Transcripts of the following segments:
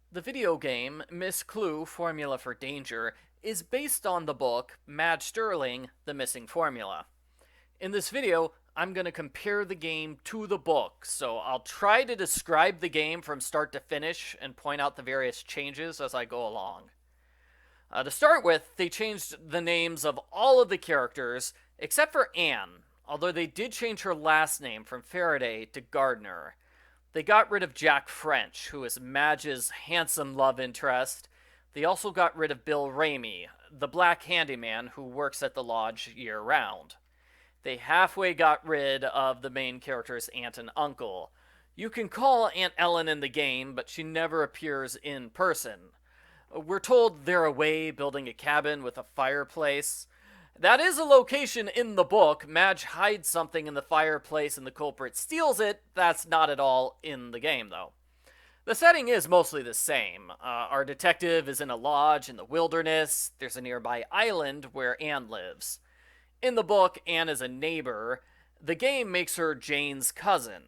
The video game Miss Clue Formula for Danger is based on the book Madge Sterling, The Missing Formula. In this video, I'm going to compare the game to the book, so I'll try to describe the game from start to finish and point out the various changes as I go along. To start with, they changed the names of all of the characters except for Anne, although they did change her last name from Faraday to Gardner. They got rid of Jack French, who is Madge's handsome love interest. They also got rid of Bill Ramey, the black handyman who works at the lodge year round. They halfway got rid of the main character's aunt and uncle. You can call Aunt Ellen in the game, but she never appears in person. We're told they're away building a cabin with a fireplace. That is a location in the book. Madge hides something in the fireplace and the culprit steals it. That's not at all in the game, though. The setting is mostly the same. Our detective is in a lodge in the wilderness. There's a nearby island where Anne lives. In the book, Anne is a neighbor. The game makes her Jane's cousin.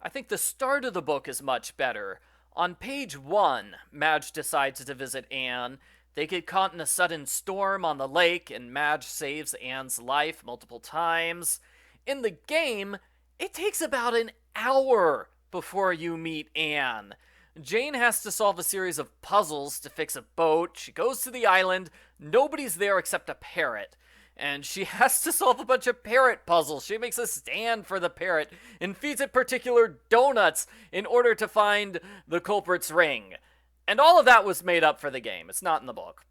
I think the start of the book is much better. On page 1, Madge decides to visit Anne. They get caught in a sudden storm on the lake, and Madge saves Anne's life multiple times. In the game, it takes about an hour before you meet Anne. Jane has to solve a series of puzzles to fix a boat. She goes to the island. Nobody's there except a parrot. And she has to solve a bunch of parrot puzzles. She makes a stand for the parrot and feeds it particular donuts in order to find the culprit's ring. And all of that was made up for the game. It's not in the book.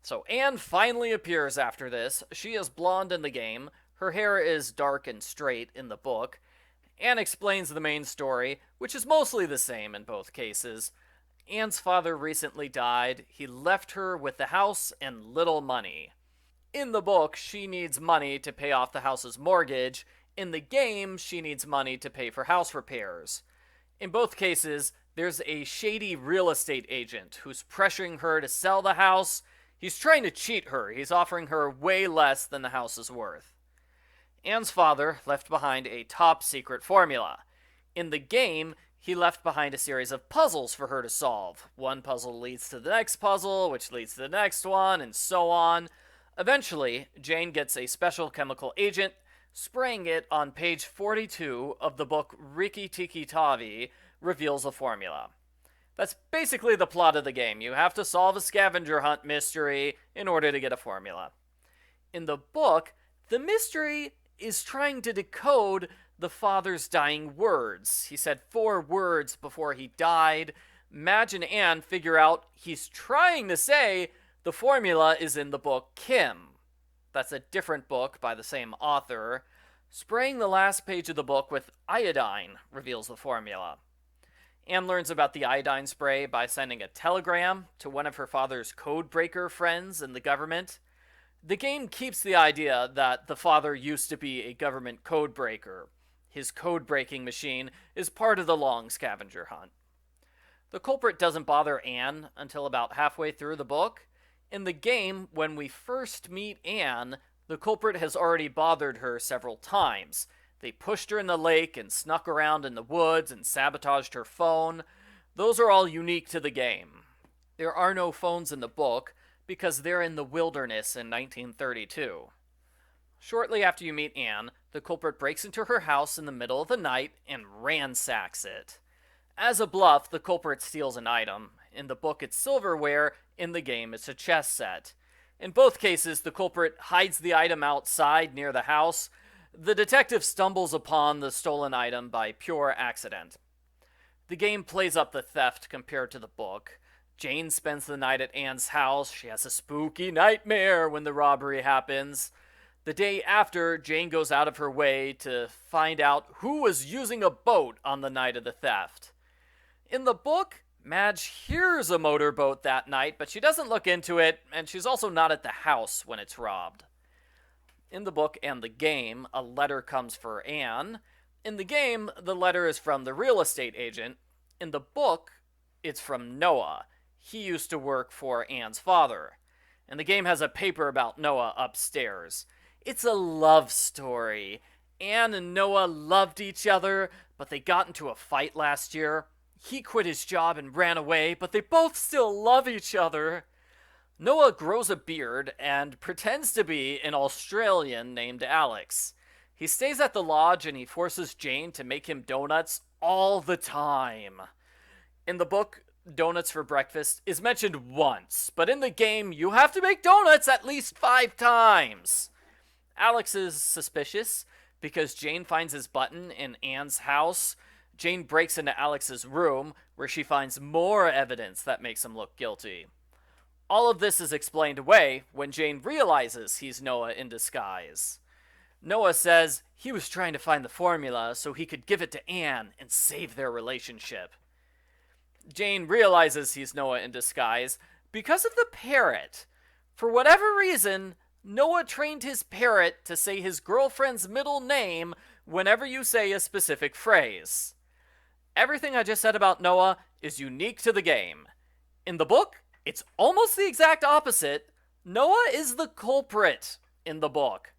So Anne finally appears after this. She is blonde in the game. Her hair is dark and straight in the book. Anne explains the main story, which is mostly the same in both cases. Anne's father recently died. He left her with the house and little money. In the book, she needs money to pay off the house's mortgage. In the game, she needs money to pay for house repairs. In both cases, there's a shady real estate agent who's pressuring her to sell the house. He's trying to cheat her. He's offering her way less than the house is worth. Anne's father left behind a top secret formula. In the game, he left behind a series of puzzles for her to solve. One puzzle leads to the next puzzle, which leads to the next one, and so on. Eventually, Jane gets a special chemical agent, spraying it on page 42 of the book Rikki Tikki Tavi reveals a formula. That's basically the plot of the game. You have to solve a scavenger hunt mystery in order to get a formula. In the book, the mystery is trying to decode the father's dying words. He said 4 words before he died. Madge and Anne figure out he's trying to say the formula is in the book Kim. That's a different book by the same author. Spraying the last page of the book with iodine reveals the formula. Anne learns about the iodine spray by sending a telegram to one of her father's codebreaker friends in the government. The game keeps the idea that the father used to be a government codebreaker. His code-breaking machine is part of the long scavenger hunt. The culprit doesn't bother Anne until about halfway through the book. In the game, when we first meet Anne, the culprit has already bothered her several times. They pushed her in the lake and snuck around in the woods and sabotaged her phone. Those are all unique to the game. There are no phones in the book because they're in the wilderness in 1932. Shortly after you meet Anne, the culprit breaks into her house in the middle of the night and ransacks it. As a bluff, the culprit steals an item. In the book, it's silverware. In the game, it's a chess set. In both cases, the culprit hides the item outside near the house. The detective stumbles upon the stolen item by pure accident. The game plays up the theft compared to the book. Jane spends the night at Anne's house. She has a spooky nightmare when the robbery happens. The day after, Jane goes out of her way to find out who was using a boat on the night of the theft. In the book, Madge hears a motorboat that night, but she doesn't look into it, and she's also not at the house when it's robbed. In the book and the game, a letter comes for Anne. In the game, the letter is from the real estate agent. In the book, it's from Noah. He used to work for Anne's father. And the game has a paper about Noah upstairs. It's a love story. Anne and Noah loved each other, but they got into a fight last year. He quit his job and ran away, but they both still love each other. Noah grows a beard and pretends to be an Australian named Alex. He stays at the lodge and he forces Jane to make him donuts all the time. In the book, donuts for breakfast is mentioned once, but in the game, you have to make donuts at least 5 times. Alex is suspicious because Jane finds his button in Anne's house. Jane breaks into Alex's room, where she finds more evidence that makes him look guilty. All of this is explained away when Jane realizes he's Noah in disguise. Noah says he was trying to find the formula so he could give it to Anne and save their relationship. Jane realizes he's Noah in disguise because of the parrot. For whatever reason, Noah trained his parrot to say his girlfriend's middle name whenever you say a specific phrase. Everything I just said about Noah is unique to the game. In the book, it's almost the exact opposite. Noah is the culprit in the book.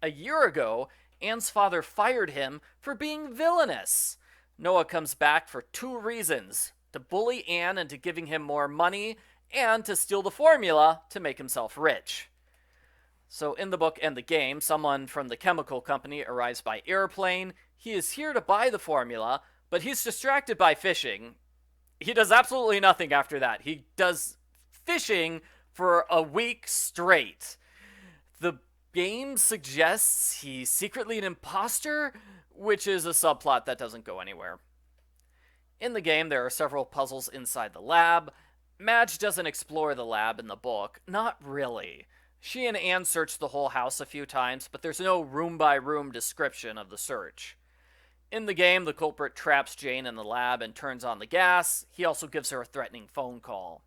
A year ago, Anne's father fired him for being villainous. Noah comes back for 2 reasons: to bully Anne into giving him more money, and to steal the formula to make himself rich. So in the book and the game, someone from the chemical company arrives by airplane. He is here to buy the formula, but he's distracted by fishing. He does absolutely nothing after that. He does fishing for a week straight. The game suggests he's secretly an imposter, which is a subplot that doesn't go anywhere. In the game, there are several puzzles inside the lab. Madge doesn't explore the lab in the book. Not really. She and Anne search the whole house a few times, but there's no room-by-room description of the search. In the game, the culprit traps Jane in the lab and turns on the gas. He also gives her a threatening phone call.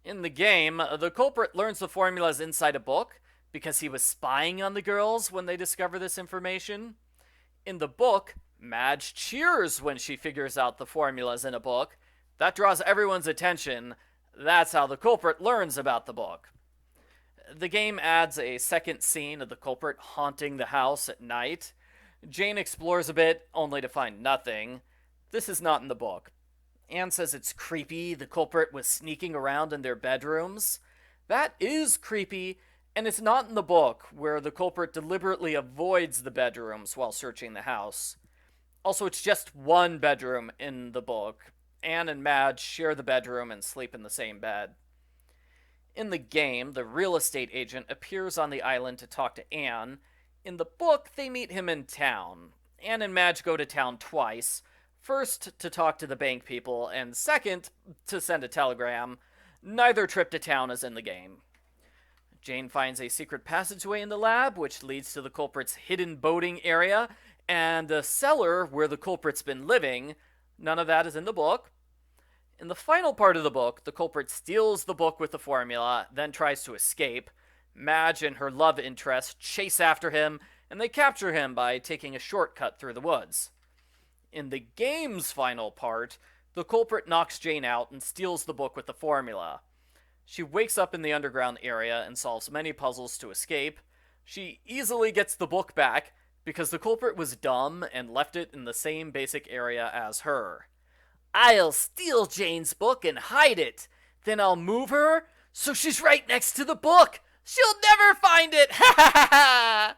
In the game, the culprit learns the formulas inside a book because he was spying on the girls when they discover this information. In the book, Madge cheers when she figures out the formulas in a book. That draws everyone's attention. That's how the culprit learns about the book. The game adds a second scene of the culprit haunting the house at night. Jane explores a bit, only to find nothing. This is not in the book. Anne says it's creepy the culprit was sneaking around in their bedrooms. That is creepy, and it's not in the book, where the culprit deliberately avoids the bedrooms while searching the house. Also, it's just one bedroom in the book. Anne and Madge share the bedroom and sleep in the same bed. In the game, the real estate agent appears on the island to talk to Anne. In the book, they meet him in town. Anne and Madge go to town twice. First, to talk to the bank people, and second, to send a telegram. Neither trip to town is in the game. Jane finds a secret passageway in the lab, which leads to the culprit's hidden boating area, and a cellar where the culprit's been living. None of that is in the book. In the final part of the book, the culprit steals the book with the formula, then tries to escape. Madge and her love interest chase after him, and they capture him by taking a shortcut through the woods. In the game's final part, the culprit knocks Jane out and steals the book with the formula. She wakes up in the underground area and solves many puzzles to escape. She easily gets the book back because the culprit was dumb and left it in the same basic area as her. I'll steal Jane's book and hide it. Then I'll move her so she's right next to the book. She'll never find it! Ha ha ha ha!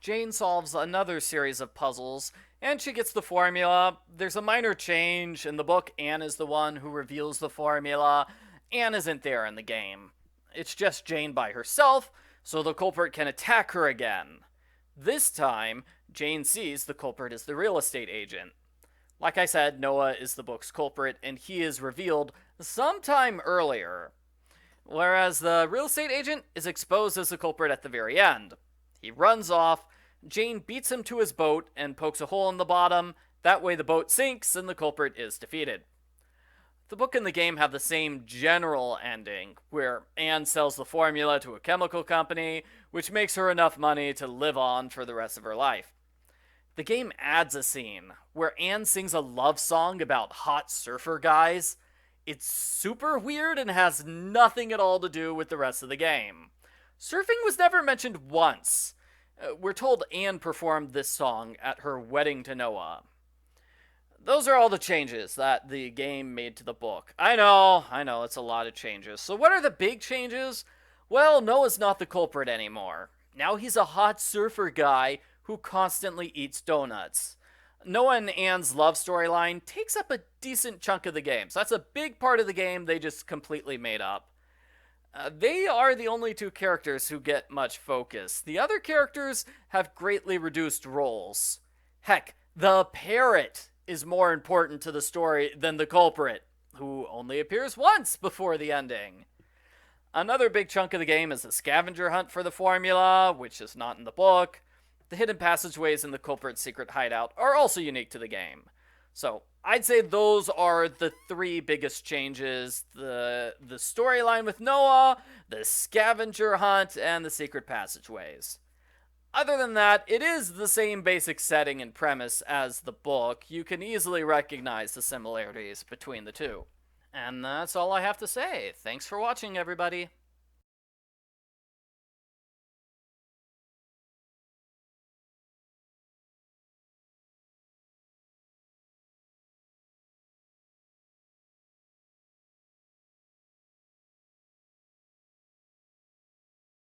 Jane solves another series of puzzles, and she gets the formula. There's a minor change. In the book, Anne is the one who reveals the formula. Anne isn't there in the game. It's just Jane by herself, so the culprit can attack her again. This time, Jane sees the culprit is the real estate agent. Like I said, Noah is the book's culprit, and he is revealed sometime earlier. Whereas the real estate agent is exposed as the culprit at the very end. He runs off, Jane beats him to his boat and pokes a hole in the bottom. That way the boat sinks and the culprit is defeated. The book and the game have the same general ending, where Anne sells the formula to a chemical company, which makes her enough money to live on for the rest of her life. The game adds a scene where Anne sings a love song about hot surfer guys. It's super weird and has nothing at all to do with the rest of the game. Surfing was never mentioned once. We're told Anne performed this song at her wedding to Noah. those are all the changes that the game made to the book. I know, it's a lot of changes. So, what are the big changes? Well, Noah's not the culprit anymore. Now he's a hot surfer guy who constantly eats donuts. Noah and Anne's love storyline takes up a decent chunk of the game, so that's a big part of the game they just completely made up. They are the only two characters who get much focus. The other characters have greatly reduced roles. Heck, the parrot is more important to the story than the culprit, who only appears once before the ending. Another big chunk of the game is the scavenger hunt for the formula, which is not in the book. The hidden passageways in the culprit's secret hideout are also unique to the game. So, I'd say those are the three biggest changes. The storyline with Noah, the scavenger hunt, and the secret passageways. Other than that, it is the same basic setting and premise as the book. You can easily recognize the similarities between the two. And that's all I have to say. Thanks for watching, everybody.